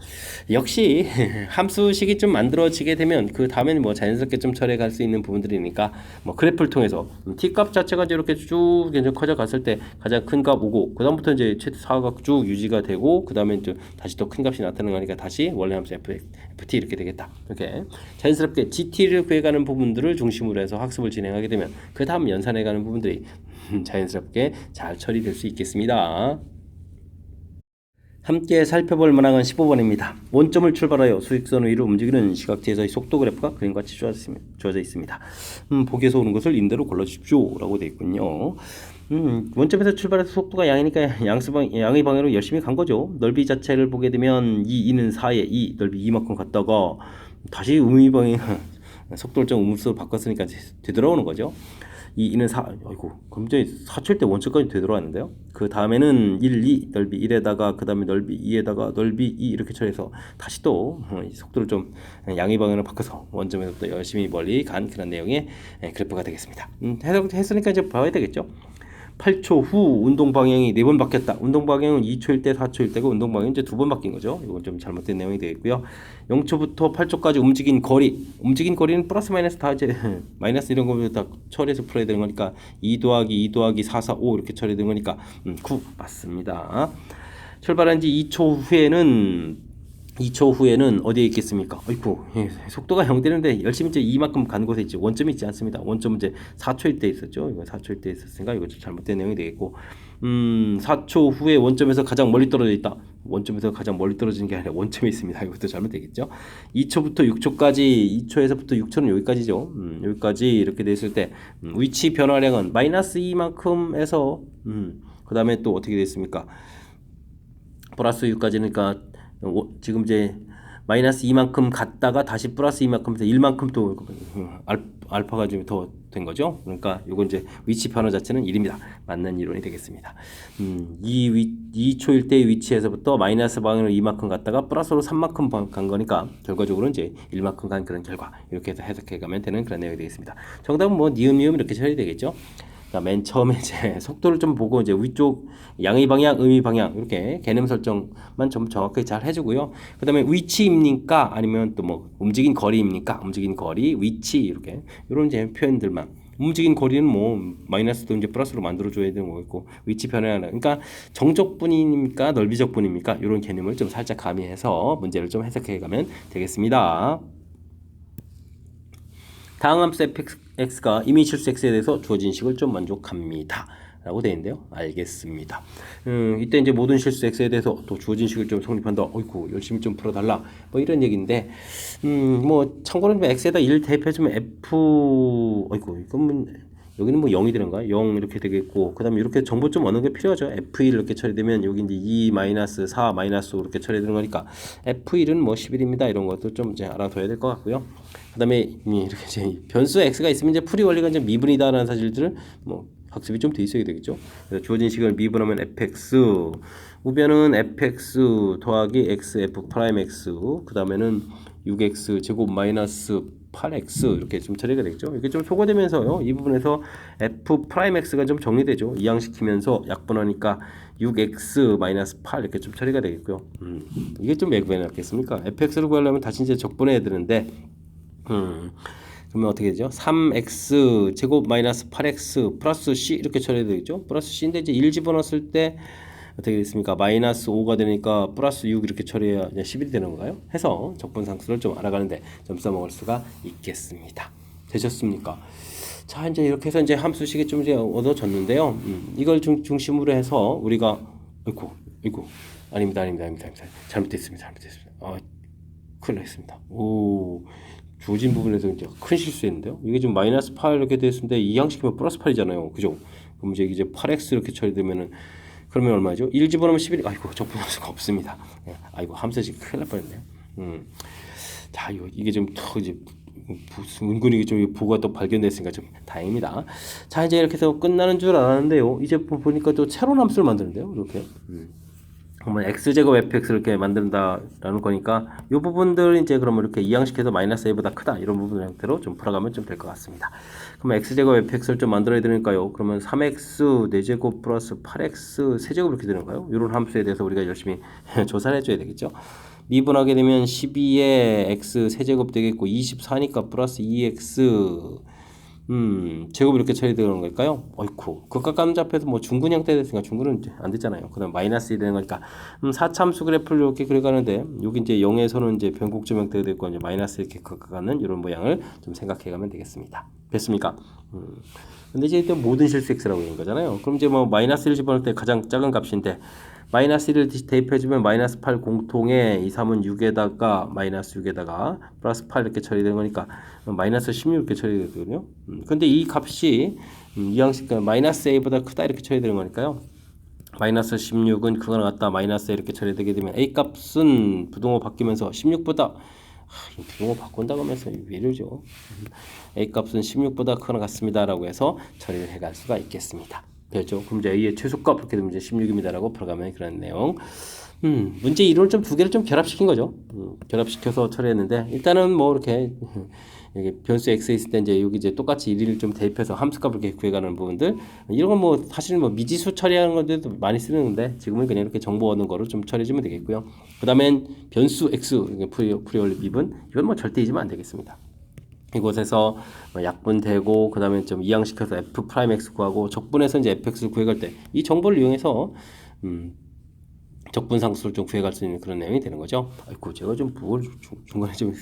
역시 함수식이 좀 만들어지게 되면 그 다음에는 뭐 자연스럽게 좀 처리해 갈 수 있는 부분들이니까 뭐 그래프를 통해서 t값 자체가 이렇게 쭉 계속 커져 갔을 때 가장 큰 값 오고 그 다음부터 이제 최대 4가 쭉 유지가 되고 그 다음에 이제 다시 또 큰 값이 나타나는 거니까 다시 원래 함수 ft 이렇게 되겠다. 이렇게 자연스럽게 gt를 구해가는 부분들을 중심으로 해서 학습을 진행하게 되면 그 다음 연산해가는 부분들이 자연스럽게 잘 처리될 수 있겠습니다. 함께 살펴볼 문항은 15번입니다. 원점을 출발하여 수직선 위로 움직이는 시각지에서의 속도 그래프가 그림과 같이 주어져 있습니다. 보기에서 오는 것을 인대로 골라주십시오 라고 되어 있군요. 원점에서 출발해서 속도가 양이니까 양의 방향으로 열심히 간 거죠. 넓이 자체를 보게 되면 2는 4에 2 넓이 2만큼 갔다가 다시 의미 방향 속도를 좀 음수로 바꿨으니까 되돌아오는 거죠. 2는 4, 아이고, 굉장히 4칠 때 원점까지 되돌아왔는데요. 그 다음에는 1, 2, 넓이 1에다가, 그 다음에 넓이 2에다가, 넓이 2 이렇게 처리해서 다시 또 속도를 좀 양의 방향으로 바꿔서 원점에서부터 열심히 멀리 간 그런 내용의 그래프가 되겠습니다. 했으니까 이제 봐야 되겠죠. 8초 후 운동 방향이 4번 바뀌었다. 운동 방향은 2초일 때, 4초일 때고 운동 방향은 이제 2번 바뀐 거죠. 이건 좀 잘못된 내용이 되겠고요. 0초부터 8초까지 움직인 거리는 플러스 마이너스 다 이제 마이너스 이런 거면 다 처리해서 풀어야 되는 거니까 2 더하기 2 더하기 4, 4, 5 이렇게 처리되는 거니까 9 맞습니다. 출발한 지 2초 후에는 어디에 있겠습니까? 어이쿠, 속도가 0 되는데 열심히 이제 이만큼 간 곳에 있지 원점이 있지 않습니다. 원점은 이제 4초일 때 있었죠. 이거 4초일 때 있었으니까 이거 좀 잘못된 내용이 되겠고 4초 후에 원점에서 가장 멀리 떨어져 있다. 원점에서 가장 멀리 떨어지는 게 아니라 원점에 있습니다. 이것도 잘못되겠죠. 2초부터 6초까지 2초에서부터 6초는 여기까지죠. 여기까지 이렇게 됐을 때 위치 변화량은 마이너스 2만큼에서 그 다음에 또 어떻게 됐습니까? 플러스 6까지니까 지금 이제 마이너스 2만큼 갔다가 다시 플러스 2만큼 해서 1만큼 또 알파가 좀 더 된 거죠. 그러니까 요건 이제 위치 변화 자체는 1입니다. 맞는 이론이 되겠습니다. 2초일 때의 위치에서부터 마이너스 방향으로 2만큼 갔다가 플러스로 3만큼 간 거니까 결과적으로 이제 1만큼 간 그런 결과 이렇게 해서 해석해 가면 되는 그런 내용이 되겠습니다. 정답은 뭐 니은 이렇게 처리 되겠죠. 맨 처음에 이제 속도를 좀 보고 이제 위쪽 양의 방향, 음의 방향 이렇게 개념 설정만 좀 정확하게 잘 해주고요. 그 다음에 위치입니까? 아니면 또 뭐 움직인 거리입니까? 움직인 거리, 위치 이렇게 이런 이제 표현들만 움직인 거리는 뭐 마이너스도 이제 플러스로 만들어줘야 되는 거겠고 위치 변화나 그러니까 정적분입니까 넓이적분입니까 이런 개념을 좀 살짝 가미해서 문제를 좀 해석해 가면 되겠습니다. 다음 함수 fx가 이미 실수 x에 대해서 주어진 식을 좀 만족합니다. 라고 되어 있는데요. 알겠습니다. 이때 이제 모든 실수 x에 대해서 또 주어진 식을 좀 성립한다. 어이구, 열심히 좀 풀어달라. 뭐 이런 얘기인데, 뭐, 참고로 x에다 1 대입해주면 f, 어이구, 이건 여기는 뭐 0이 되는가? 0 이렇게 되겠고, 그 다음에 이렇게 정보 좀 얻는 게 필요하죠. f1 이렇게 처리되면 여기 이제 2 마이너스 4 마이너스 5 이렇게 처리되는 거니까, f1은 뭐 11입니다. 이런 것도 좀 이제 알아둬야 될 것 같고요. 그 다음에 이렇게 이제 변수 x가 있으면 이제 풀이 원리가 이제 미분이다라는 사실들을 뭐 학습이 좀 돼 있어야 되겠죠. 그래서 주어진 식을 미분하면 fx, 우변은 fx 더하기 xf 프라임 x, 그 다음에는 6x 제곱 마이너스 8x 이렇게 좀 처리가 되겠죠. 이게 좀 소거되면서요. 이 부분에서 f 프라임 x가 좀 정리되죠. 이항시키면서 약분하니까 6x 마이너스 8 이렇게 좀 처리가 되겠고요. 이게 좀 왜 구해놨겠습니까? fx를 구하려면 다시 이제 적분해야 되는데. 그러면 어떻게 되죠? 3x 제곱 마이너스 8x 플러스 c 이렇게 처리해야 되겠죠? 플러스 c인데 이제 1 집어넣었을 때 어떻게 됐습니까? 마이너스 5가 되니까 플러스 6 이렇게 처리해야 11이 되는 건가요? 해서 적분상수를 좀 알아가는데 좀 써먹을 수가 있겠습니다. 되셨습니까? 자, 이제 이렇게 해서 이제 함수식이 좀 이제 얻어졌는데요. 이걸 중심으로 해서 우리가 아이고 아닙니다. 잘못됐습니다. 큰일 났습니다. 주어진 부분에서 이제 큰 실수했는데요. 이게 지금 마이너스 8 이렇게 됐는데 이항시키면 플러스 8이잖아요. 그죠? 그럼 이제 8x 이렇게 처리되면은 그러면 얼마죠? 1 집어넣으면 11. 아이고 적분할 수가 없습니다. 아이고 함수식 큰일 날 뻔했네요. 자, 이게 좀 더 이제 은근히 좀 보고가 또 발견됐으니까 좀 다행입니다. 자, 이제 이렇게 해서 끝나는 줄 알았는데요. 이제 보니까 또 새로운 함수를 만드는데요. 이렇게. 그러면 x제곱 fx를 이렇게 만든다라는 거니까 이 부분들 이제 그러면 이렇게 이항시켜서 마이너스 a보다 크다 이런 부분 형태로 좀 풀어가면 좀 될 것 같습니다. 그러면 x제곱 fx를 좀 만들어야 되니까요. 그러면 3x 4제곱 플러스 8x 세제곱 이렇게 되는가요? 이런 함수에 대해서 우리가 열심히 조사를 해줘야 되겠죠. 미분하게 되면 12에 x 세제곱 되겠고 24니까 플러스 2x 제곱 이렇게 처리되는 걸까요? 어이쿠 극과 감잡해서 뭐 중근 형태 됐으니까 중근은 안 됐잖아요. 그다음 마이너스 1 되는 거니까 사참수 그래프를 이렇게 그려가는데 여기 이제 0에서는 이제 변곡점 형태가 됐고 이제 마이너스 이렇게 극가가는 이런 모양을 좀 생각해가면 되겠습니다. 됐습니까? 근데 이제 일단 모든 실수 x라고 하는 거잖아요. 그럼 이제 뭐 마이너스 1 집어넣을 때 가장 작은 값인데 마이너스 1을 대입해주면 마이너스 8 공통에 2, 3은 6에다가 마이너스 6에다가 플러스 8 이렇게 처리되는 거니까 마이너스 16 이렇게 처리되거든요. 근데 이 값이 이 항식 마이너스 a보다 크다 이렇게 처리되는 거니까요. 마이너스 16은 그거랑 같다 마이너스 이렇게 처리되게 되면 a 값은 부동호 바뀌면서 16보다 부동호 바꾼다고 하면서 왜 이러죠? a 값은 16보다 크거나 같습니다라고 해서 처리를 해갈 수가 있겠습니다. 됐죠? 그럼 이제 a의 최소값 이렇게 되면 이제 16입니다라고 풀어가면 그런 내용. 문제 이론을 좀 두 개를 좀 결합시킨 거죠. 결합시켜서 처리했는데 일단은 뭐 이렇게 여기 변수 x에 있을 때 이제 여기 이제 똑같이 1을 좀 대입해서 함수값을 이렇게 구해가는 부분들 이런 건 뭐 사실은 뭐 미지수 처리하는 건데도 많이 쓰는데 지금은 그냥 이렇게 정보 얻는 거로 좀 처리해주면 되겠고요. 그 다음엔 변수 x 프리올리 미분 이건 뭐 절대 잊으면 안 되겠습니다. 이곳에서 약분되고 그 다음에 좀 이항시켜서 f 프라임 x 구하고 적분해서 이제 fx를 구해갈 때 이 정보를 이용해서 적분상수를 좀 구해갈 수 있는 그런 내용이 되는 거죠. 아이고 제가 좀 뭘 중간에 좀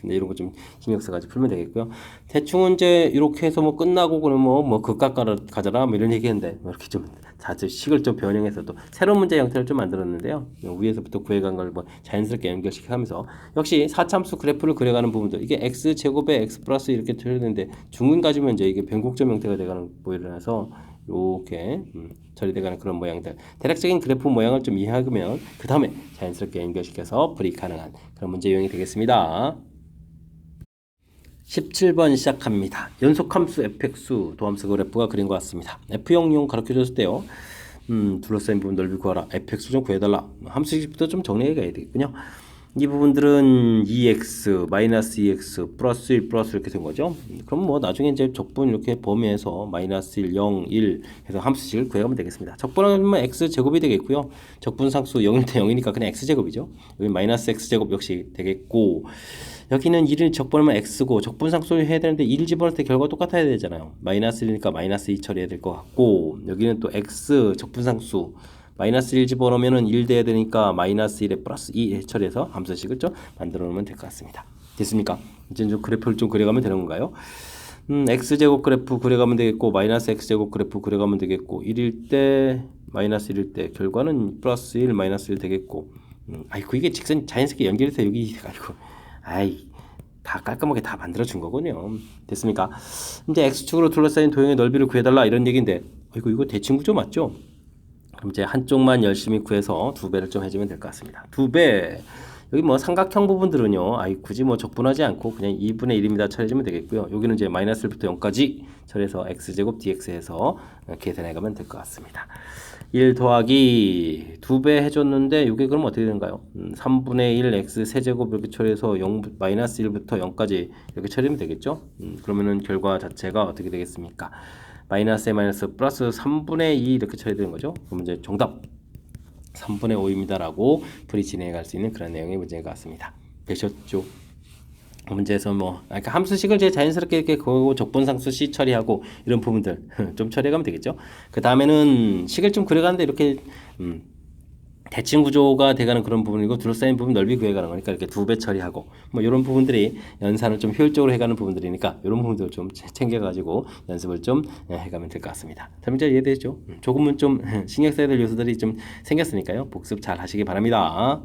이런 거 좀 신경 써가지고 풀면 되겠고요. 대충은 이제 이렇게 해서 뭐 끝나고 그러면 뭐 극각 가져라 뭐 이런 얘기했는데 뭐 이렇게 좀 자주 식을 좀 변형해서 또 새로운 문제 형태를 좀 만들었는데요. 위에서부터 구해간 걸 뭐 자연스럽게 연결시켜가면서 역시 사참수 그래프를 그려가는 부분들 이게 x 제곱에 x 플러스 이렇게 틀렸는데 중근 가지면 이제 이게 변곡점 형태가 돼가는 보이라서 이렇게 처리돼가는 그런 모양들 대략적인 그래프 모양을 좀 이해하면 그 다음에 자연스럽게 연결시켜서 풀이 가능한 그런 문제 유형이 되겠습니다. 17번 시작합니다. 연속함수 fx 도함수 그래프가 그린 것 같습니다. f형 이용 가르쳐줬을 때요. 둘러싸인 부분 넓이 구하라. fx 좀 구해달라. 함수식부터 좀 정리해 가야 되겠군요. 이 부분들은 2x, 마이너스 2x, 플러스 1, 플러스 이렇게 된 거죠. 그럼 뭐 나중에 이제 적분 이렇게 범위에서 마이너스 1, 0, 1 해서 함수식을 구해가면 되겠습니다. 적분하면 x 제곱이 되겠고요. 적분상수 0일 때 0이니까 그냥 x 제곱이죠. 여기 마이너스 x 제곱 역시 되겠고, 여기는 1을 적분하면 x고 적분상수를 해야 되는데 1 집어넣을 때 결과가 똑같아야 되잖아요. 마이너스 1이니까 마이너스 2 처리해야 될 것 같고, 여기는 또 x 적분상수 마이너스 1 집어넣으면 1 돼야 되니까 마이너스 1에 플러스 2 처리해서 함수식을 좀 만들어 놓으면 될 것 같습니다. 됐습니까? 이제 좀 그래프를 좀 그려가면 되는 건가요? x제곱 그래프 그려가면 되겠고, 마이너스 x제곱 그래프 그려가면 되겠고, 1일 때 마이너스 1일 때 결과는 플러스 1 마이너스 1 되겠고, 아이고 이게 직선 자연스럽게 연결해서 여기 아이고 다 깔끔하게 다 만들어 준 거군요. 됐습니까? 이제 x축으로 둘러싸인 도형의 넓이를 구해달라 이런 얘기인데, 아이고 이거 대칭 구조 맞죠? 그럼 이제 한쪽만 열심히 구해서 2배를 좀 해주면 될 것 같습니다. 2배. 여기 뭐 삼각형 부분들은요, 굳이 뭐 적분하지 않고 그냥 2분의 1입니다. 처리해주면 되겠고요. 여기는 이제 마이너스 1부터 0까지 처리해서 x제곱 dx 해서 계산해 가면 될 것 같습니다. 1 더하기 2배 해줬는데 이게 그럼 어떻게 되는가요? 3분의 1 x 세제곱 이렇게 처리해서 0, 마이너스 1부터 0까지 이렇게 처리하면 되겠죠? 그러면은 결과 자체가 어떻게 되겠습니까? 마이너스에 마이너스 플러스 3분의 2 이렇게 처리되는 되는 거죠. 그럼 이제 정답 3분의 5입니다 라고 풀이 진행해 갈 수 있는 그런 내용의 문제인 것 같습니다. 되셨죠? 문제에서 그러니까 함수식을 제 자연스럽게 이렇게 그거 적분상수 C 처리하고 이런 부분들 좀 처리해가면 되겠죠. 그 다음에는 식을 좀 그려가는데 이렇게 대칭 구조가 돼가는 그런 부분이고, 둘러싸인 부분 넓이 구해가는 거니까 이렇게 2배 처리하고 뭐 이런 부분들이 연산을 좀 효율적으로 해가는 부분들이니까 이런 부분들을 좀 챙겨가지고 연습을 좀 해가면 될 것 같습니다. 자, 문제 이해되죠? 조금은 좀 신경 써야 될 요소들이 좀 생겼으니까요. 복습 잘 하시기 바랍니다.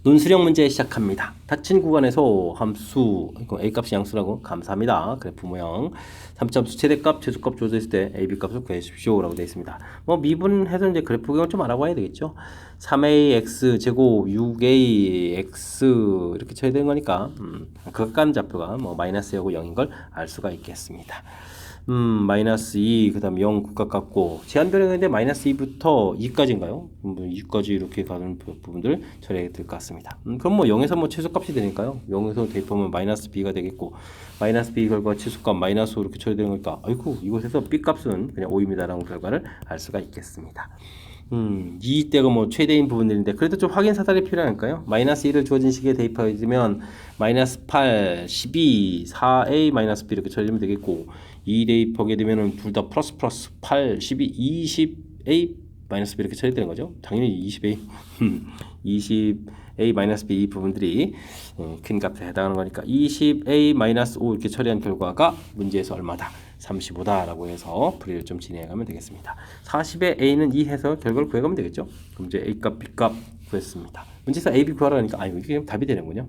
논술형 문제 시작합니다. 닫힌 구간에서 함수, A값이 양수라고 감사합니다. 그래프 모형 3점수 최대값, 최소값 주어졌을 때 AB 값을 구해주십시오 라고 되어 있습니다. 미분해서 이제 그래프 구형을 좀 알아봐야 되겠죠. 3AX 제곱 6AX 이렇게 쳐야 되는 거니까 극간 좌표가 마이너스하고 0인 걸 알 수가 있겠습니다. 마이너스 2, 그 다음 0 극각 같고, 제한변형인데 마이너스 2부터 2까지인가요? 2까지 이렇게 가는 부분들 처리해야 될 것 같습니다. 그럼 0에서 최소값이 되니까요. 0에서 대입하면 마이너스 b가 되겠고, 마이너스 b 결과 최소값 마이너스 5 이렇게 처리되는 거니까, 아이고, 이곳에서 b 값은 그냥 5입니다라는 결과를 알 수가 있겠습니다. 이때가 최대인 부분들인데, 그래도 좀 확인 사다리 필요하니까요. 마이너스 1을 주어진 식에 대입하면 마이너스 8, 12, 4a 마이너스 b 이렇게 처리하면 되겠고, 2 대입하게 되면은 둘 다 플러스 8, 12, 20a 마이너스 b 이렇게 처리되는 거죠. 당연히 20a 20a 마이너스 b 이 부분들이 큰 값에 해당하는 거니까 20a 마이너스 5 이렇게 처리한 결과가 문제에서 얼마다? 35다라고 해서 풀이를 좀 진행하면 되겠습니다. 40에 a는 2 해서 결과를 구해가면 되겠죠. 그럼 이제 a 값, b 값 구했습니다. 문제에서 a, b 구하라니까 이게 답이 되는군요.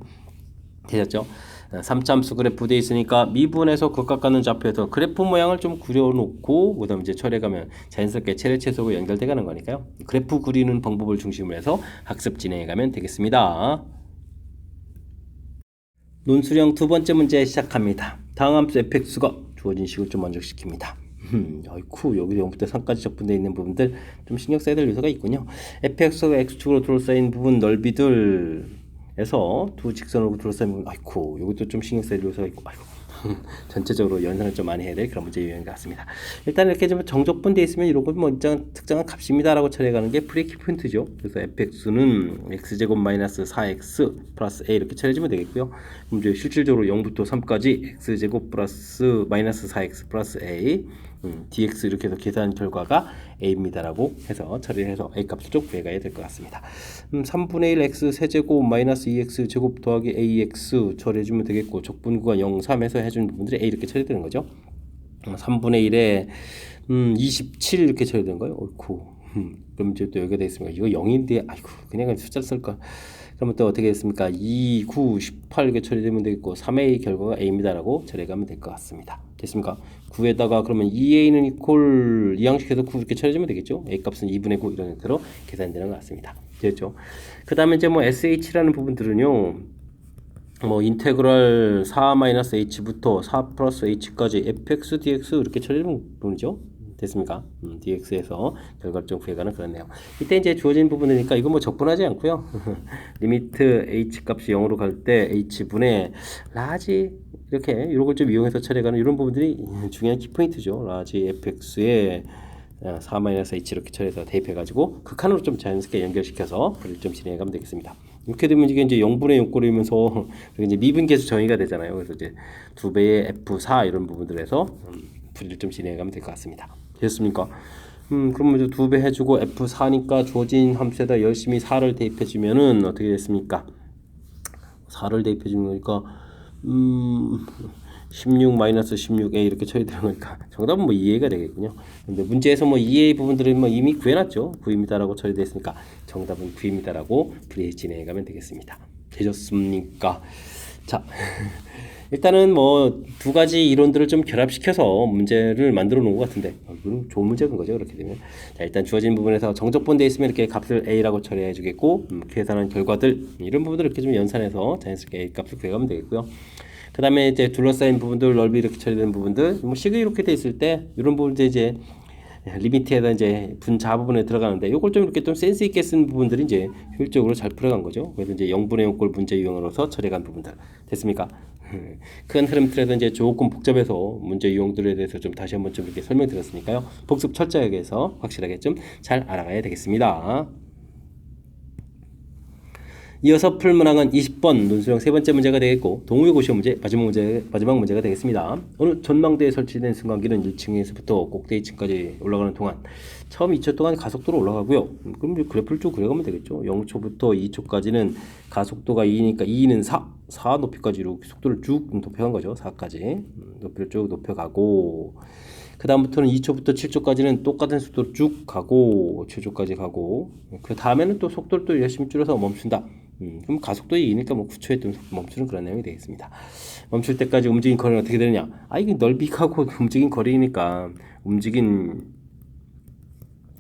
되셨죠? 3참수 그래프 되어 있으니까 미분에서 극각 가는 좌표에서 그래프 모양을 좀 그려놓고 그다음 이제 처리해가면 자연스럽게 최대 최소로 연결돼 가는 거니까요. 그래프 그리는 방법을 중심으로 해서 학습 진행해가면 되겠습니다. 논술형 두 번째 문제 시작합니다. 다음 함수 fx가 주어진 식을 좀 만족시킵니다. 아이쿠, 여기 0부터 3까지 적분되어 있는 부분들 좀 신경 써야 될 요소가 있군요. fx가 x축으로 둘러싸인 부분 넓이들 에서 두 직선으로 둘러싸이면 아이고, 여기도 좀 신경 써야 될 요소가 있고, 아이고 전체적으로 연산을 좀 많이 해야 될 그런 문제 유형인 것 같습니다. 일단 이렇게 좀 정적분되어 있으면 이런 건 특정한 값입니다라고 처리해가는 게 프리키 포인트죠. 그래서 fx는 x제곱 마이너스 4x 플러스 a 이렇게 처리해주면 되겠고요. 그럼 이제 실질적으로 0부터 3까지 x제곱 플러스 마이너스 4x 플러스 a dx 이렇게 해서 계산 결과가 a입니다라고 해서 처리를 해서 a 값을 좀 구해가야 될 것 같습니다. 3분의 1 x 세제곱 마이너스 2x 제곱 더하기 ax 처리해주면 되겠고, 적분구가 0, 3에서 해준 부분들이 a 이렇게 처리되는 거죠. 3분의 1에 27 이렇게 처리되는 거예요. 옳고. 그럼 이제 또 여기가 되겠습니까? 이거 0인데 아이고 그냥 숫자 쓸까? 그러면 또 어떻게 됐습니까? 2, 9, 18 이렇게 처리되면 되겠고 3a 결과가 a입니다라고 처리해가면 될 것 같습니다. 됐습니까? 9에다가 그러면 2a는 이퀄 이 양식에서 9 이렇게 처리해주면 되겠죠? a 값은 2분의 9 이런 형태로 계산되는 것 같습니다. 됐죠? 그 다음에 이제 sh라는 부분들은요, 인테그랄 4-h부터 4 플러스 h까지 fx dx 이렇게 처리되는 부분이죠. 됐습니까? dx에서 결과를 좀 구해가는 그런 내용. 이때 이제 주어진 부분이니까 이거 뭐 적분하지 않고요. 리미트 h 값이 0으로 갈 때 h분의 라지 이렇게 이런 걸 좀 이용해서 처리하는 이런 부분들이 중요한 키포인트죠. 라지 fx에 4-h 이렇게 처리해서 대입해가지고 극한으로 좀 자연스럽게 연결시켜서 풀이를 좀 진행해가면 되겠습니다. 이렇게 되면 이게 이제 0분의 0꼴이면서 이제 미분계수 정의가 되잖아요. 그래서 이제 2배의 f4 이런 부분들에서 풀이를 좀 진행해가면 될 것 같습니다. 됐습니까? 그러면 이제 2배 해주고 f4니까 주어진 함수에다 열심히 4를 대입해주면은 어떻게 됐습니까? 4를 대입해주는 거니까 16-16a 이렇게 처리되는 거니까 정답은 뭐 2a가 되겠군요. 근데 문제에서 뭐 2a 부분들은 뭐 이미 구해놨죠. 9입니다라고 처리되어 있으니까 정답은 9입니다라고 풀이 진행해 가면 되겠습니다. 되셨습니까? 자, 일단은 뭐 두 가지 이론들을 좀 결합시켜서 문제를 만들어 놓은 것 같은데 좋은 문제인 거죠. 그렇게 되면 자, 일단 주어진 부분에서 정적분되어 있으면 이렇게 값을 a라고 처리해 주겠고 계산한 결과들 이런 부분들을 이렇게 좀 연산해서 자연스럽게 a 값을 구해가면 되겠고요. 그 다음에 이제 둘러싸인 부분들, 넓이 이렇게 처리된 부분들, 뭐 식이 이렇게 돼 있을 때 이런 부분들 이제 리미트에다 이제 분자 부분에 들어가는데 요걸 좀 이렇게 좀 센스 있게 쓴 부분들이 이제 효율적으로 잘 풀어간 거죠. 그래서 이제 0분의 0꼴 문제 유형으로서 처리한 부분들 됐습니까? 큰 흐름 틀에서 이제 조금 복잡해서 문제 유형들에 대해서 좀 다시 한번 좀 이렇게 설명드렸으니까요. 복습 철저하게 해서 확실하게 좀 잘 알아가야 되겠습니다. 이어서 풀 문항은 20번 논술형 세 번째 문제가 되겠고 동우의 고시원 문제 마지막 문제가 되겠습니다. 오늘 전망대에 설치된 승강기는 1층에서부터 꼭대기 층까지 올라가는 동안 처음 2초 동안 가속도로 올라가고요. 그럼 그래프를 쭉 그려가면 되겠죠. 0초부터 2초까지는 가속도가 2니까 2는 4 높이까지 이렇게 속도를 쭉 높여간 거죠. 4까지 높이를 쭉 높여가고 그 다음부터는 2초부터 7초까지는 똑같은 속도로 쭉 가고 7초까지 가고 그 다음에는 또 속도를 또 열심히 줄여서 멈춘다. 그럼 가속도 2니까 뭐 9초에 또 멈추는 그런 내용이 되겠습니다. 멈출 때까지 움직인 거리는 어떻게 되느냐? 이게 넓이하고 움직인 거리니까 움직인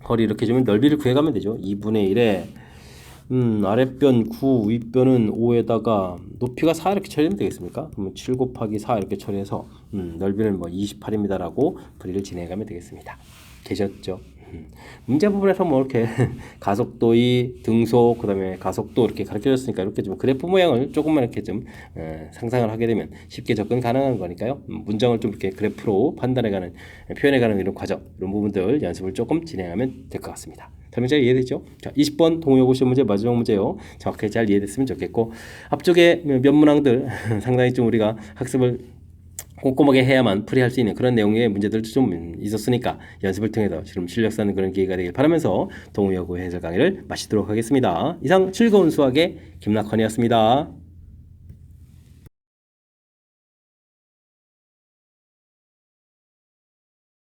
거리 이렇게 주면 넓이를 구해가면 되죠. 2분의 1에 아랫변 9, 윗변은 5에다가 높이가 4 이렇게 처리하면 되겠습니까? 그러면 7 곱하기 4 이렇게 처리해서 넓이는 뭐 28입니다라고 풀이를 진행하면 되겠습니다. 되셨죠? 문제 부분에서 뭐 이렇게 가속도의 등속 그다음에 가속도 이렇게 가르쳐줬으니까 이렇게 좀 그래프 모양을 조금만 이렇게 좀 상상을 하게 되면 쉽게 접근 가능한 거니까요. 문장을 좀 이렇게 그래프로 판단해가는 표현해가는 이런 과정 이런 부분들 연습을 조금 진행하면 될 것 같습니다. 설명 잘 이해됐죠? 자, 20번 동요 고시 문제 마지막 문제요. 정확하게 잘 이해됐으면 좋겠고 앞쪽에 몇 문항들 상당히 좀 우리가 학습을 꼼꼼하게 해야만 풀이할 수 있는 그런 내용의 문제들도 좀 있었으니까 연습을 통해서 좀 실력 쌓는 그런 기회가 되길 바라면서 동우여고 해설 강의를 마치도록 하겠습니다. 이상 즐거운 수학의 김낙헌이었습니다.